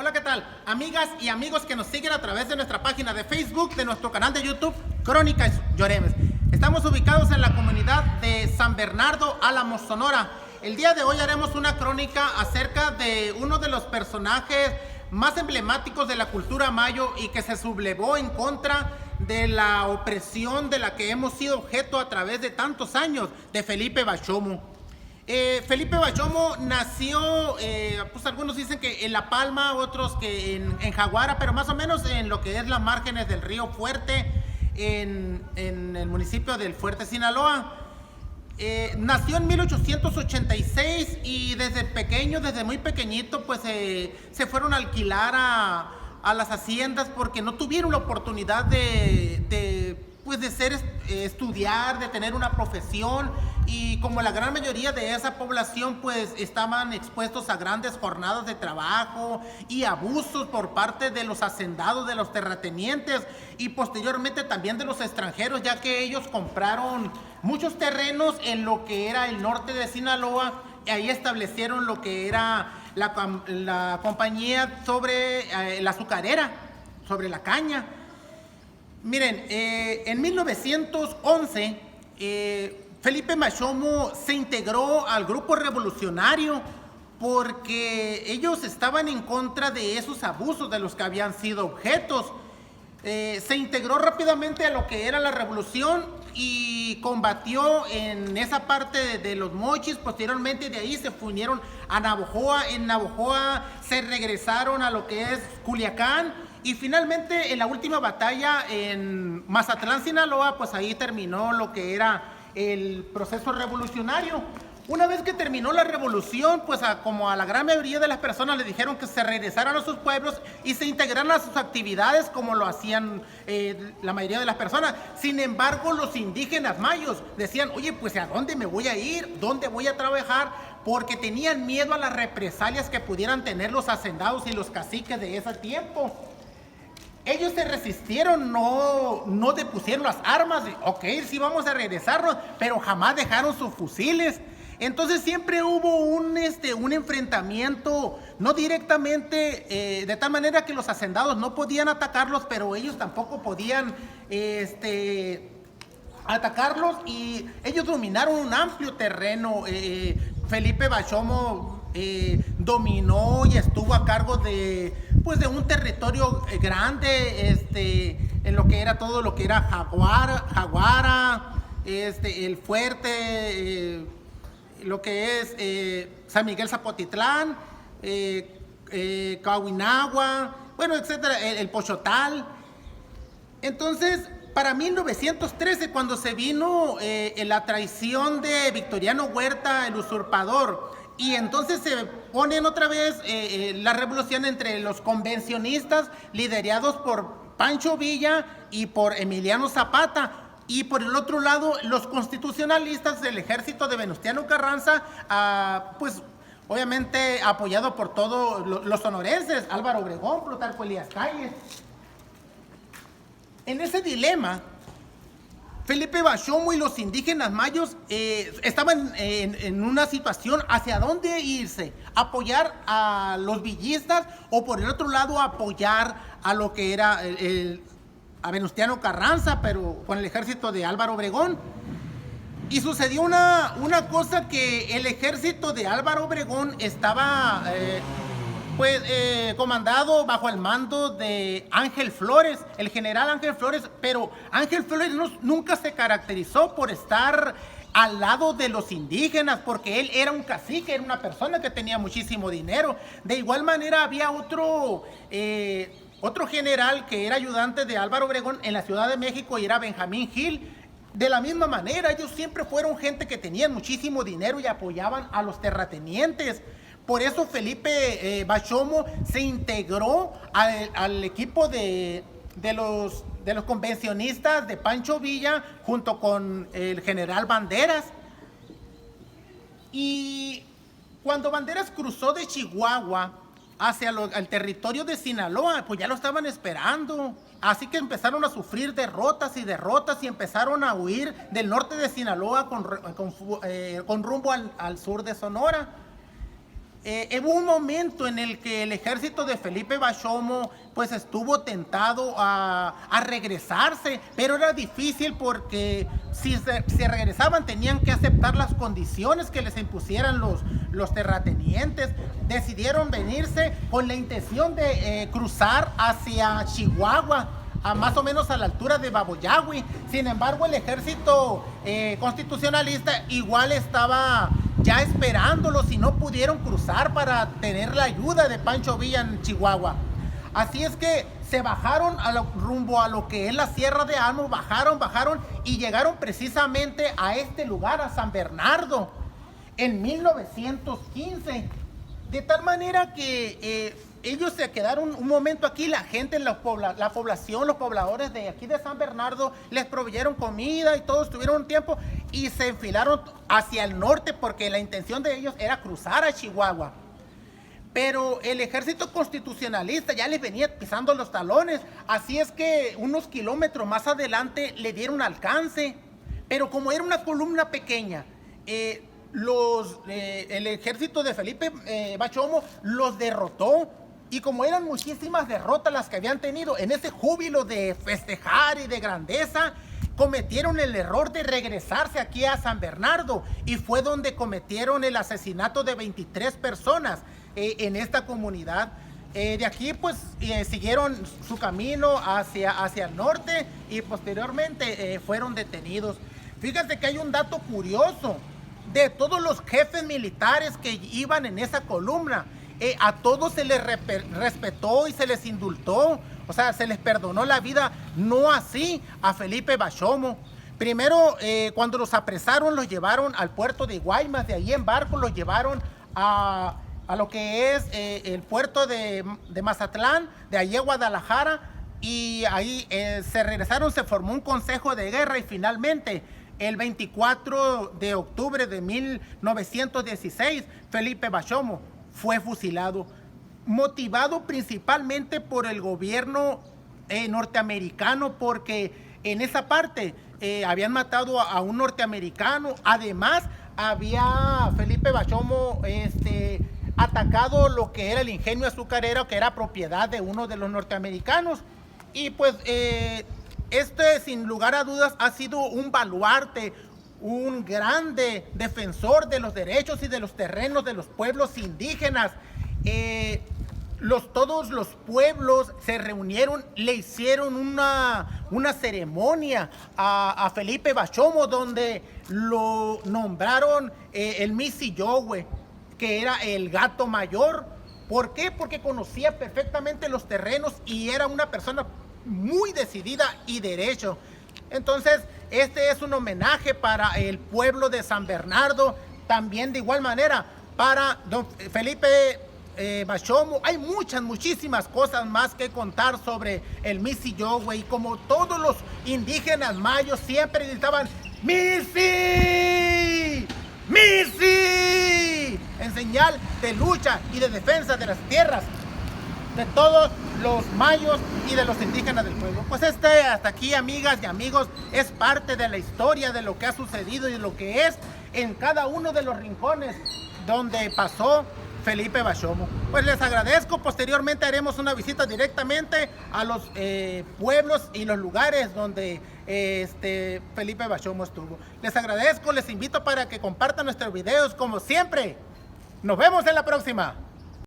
Hola, ¿qué tal? Amigas y amigos que nos siguen a través de nuestra página de Facebook, de nuestro canal de YouTube, Crónicas Lloremes. Estamos ubicados en la comunidad de San Bernardo, Álamos, Sonora. El día de hoy haremos una crónica acerca de uno de los personajes más emblemáticos de la cultura mayo y que se sublevó en contra de la opresión de la que hemos sido objeto a través de tantos años, de Felipe Bachomo. Felipe Bachomo nació, pues algunos dicen que en La Palma, otros que en Jaguara, pero más o menos en lo que es las márgenes del río Fuerte, en el municipio del Fuerte, Sinaloa. Nació en 1886 y desde pequeño, desde muy pequeñito, pues se fueron a alquilar a las haciendas porque no tuvieron la oportunidad de estudiar, de tener una profesión, y como la gran mayoría de esa población pues estaban expuestos a grandes jornadas de trabajo y abusos por parte de los hacendados, de los terratenientes y posteriormente también de los extranjeros, ya que ellos compraron muchos terrenos en lo que era el norte de Sinaloa y ahí establecieron lo que era la compañía sobre la azucarera, sobre la caña. Miren, en 1911 Felipe Bachomo se integró al grupo revolucionario porque ellos estaban en contra de esos abusos de los que habían sido objetos. Se integró rápidamente a lo que era la revolución y combatió en esa parte de los Mochis. Posteriormente de ahí se unieron a Navojoa. En Navojoa se regresaron a lo que es Culiacán. Y finalmente en la última batalla en Mazatlán, Sinaloa, pues ahí terminó lo que era el proceso revolucionario. Una vez que terminó la revolución, pues como a la gran mayoría de las personas le dijeron que se regresaran a sus pueblos y se integraran a sus actividades como lo hacían la mayoría de las personas. Sin embargo, los indígenas mayos decían, oye, pues ¿a dónde me voy a ir? ¿Dónde voy a trabajar? Porque tenían miedo a las represalias que pudieran tener los hacendados y los caciques de ese tiempo. Ellos se resistieron, no depusieron las armas. Ok, sí vamos a regresarnos, pero jamás dejaron sus fusiles. Entonces siempre hubo un enfrentamiento, no directamente, de tal manera que los hacendados no podían atacarlos, pero ellos tampoco podían atacarlos, y ellos dominaron un amplio terreno. Felipe Bachomo dominó y estuvo a cargo de un territorio grande, en lo que era todo lo que era Jaguara, el Fuerte, lo que es San Miguel Zapotitlán, Cahuinagua, bueno, etcétera, el Pochotal. Entonces, para 1913, cuando se vino la traición de Victoriano Huerta, el usurpador, y entonces se ponen otra vez la revolución entre los convencionistas liderados por Pancho Villa y por Emiliano Zapata, y por el otro lado los constitucionalistas del ejército de Venustiano Carranza, pues obviamente apoyado por todos los sonorenses, Álvaro Obregón, Plutarco Elías Calles. En ese dilema, Felipe Bachomo y los indígenas mayos estaban en una situación hacia dónde irse: apoyar a los villistas o por el otro lado apoyar a lo que era a Venustiano Carranza, pero con el ejército de Álvaro Obregón. Y sucedió una cosa, que el ejército de Álvaro Obregón estaba comandado bajo el mando de Ángel Flores, el general Ángel Flores, pero Ángel Flores nunca se caracterizó por estar al lado de los indígenas, porque él era un cacique, era una persona que tenía muchísimo dinero. De igual manera había otro general que era ayudante de Álvaro Obregón en la Ciudad de México y era Benjamín Gil. De la misma manera, ellos siempre fueron gente que tenían muchísimo dinero y apoyaban a los terratenientes. Por eso Felipe Bachomo se integró al equipo de los convencionistas de Pancho Villa junto con el general Banderas. Y cuando Banderas cruzó de Chihuahua hacia el territorio de Sinaloa, pues ya lo estaban esperando. Así que empezaron a sufrir derrotas y empezaron a huir del norte de Sinaloa con rumbo al sur de Sonora. hubo un momento en el que el ejército de Felipe Bachomo pues estuvo tentado a regresarse, pero era difícil porque si se regresaban tenían que aceptar las condiciones que les impusieran los terratenientes. Decidieron venirse con la intención de cruzar hacia Chihuahua, más o menos a la altura de Baboyagui. Sin embargo, el ejército constitucionalista igual estaba ya esperándolos y no pudieron cruzar para tener la ayuda de Pancho Villa en Chihuahua. Así es que se bajaron rumbo a lo que es la Sierra de Álamo, bajaron y llegaron precisamente a este lugar, a San Bernardo, en 1915. De tal manera que ellos se quedaron un momento aquí, la gente, la población, los pobladores de aquí de San Bernardo les proveyeron comida y todos tuvieron un tiempo y se enfilaron hacia el norte porque la intención de ellos era cruzar a Chihuahua. Pero el ejército constitucionalista ya les venía pisando los talones, así es que unos kilómetros más adelante le dieron alcance, pero como era una columna pequeña, el ejército de Felipe Bachomo los derrotó. Y como eran muchísimas derrotas las que habían tenido, en ese júbilo de festejar y de grandeza, cometieron el error de regresarse aquí a San Bernardo, y fue donde cometieron el asesinato de 23 personas en esta comunidad. De aquí pues siguieron su camino hacia el norte y posteriormente fueron detenidos. Fíjate que hay un dato curioso: de todos los jefes militares que iban en esa columna, a todos se les respetó y se les indultó, o sea, se les perdonó la vida, no así a Felipe Bachomo. Primero, cuando los apresaron, los llevaron al puerto de Guaymas, de ahí en barco los llevaron a lo que es el puerto de Mazatlán, de ahí a Guadalajara, y ahí se regresaron, se formó un consejo de guerra y finalmente el 24 de octubre de 1916, Felipe Bachomo fue fusilado, motivado principalmente por el gobierno norteamericano, porque en esa parte habían matado a un norteamericano. Además, había Felipe Bachomo atacado lo que era el ingenio azucarero, que era propiedad de uno de los norteamericanos. Y pues sin lugar a dudas ha sido un baluarte, un grande defensor de los derechos y de los terrenos de los pueblos indígenas. Todos los pueblos se reunieron, le hicieron una ceremonia a Felipe Bachomo, donde lo nombraron el Misi-Yowe, que era el gato mayor. ¿Por qué? Porque conocía perfectamente los terrenos y era una persona muy decidida y derecho. Entonces, este es un homenaje para el pueblo de San Bernardo, también de igual manera para don Felipe Bachomo. Hay muchísimas cosas más que contar sobre el Misi-Yowe, y como todos los indígenas mayos siempre gritaban ¡Misi! ¡Misi! En señal de lucha y de defensa de las tierras de todos los mayos y de los indígenas del pueblo. Pues hasta aquí, amigas y amigos, es parte de la historia de lo que ha sucedido y de lo que es en cada uno de los rincones donde pasó Felipe Bachomo. Pues les agradezco. Posteriormente haremos una visita directamente a los pueblos y los lugares donde Felipe Bachomo estuvo. Les agradezco, les invito para que compartan nuestros videos como siempre. Nos vemos en la próxima.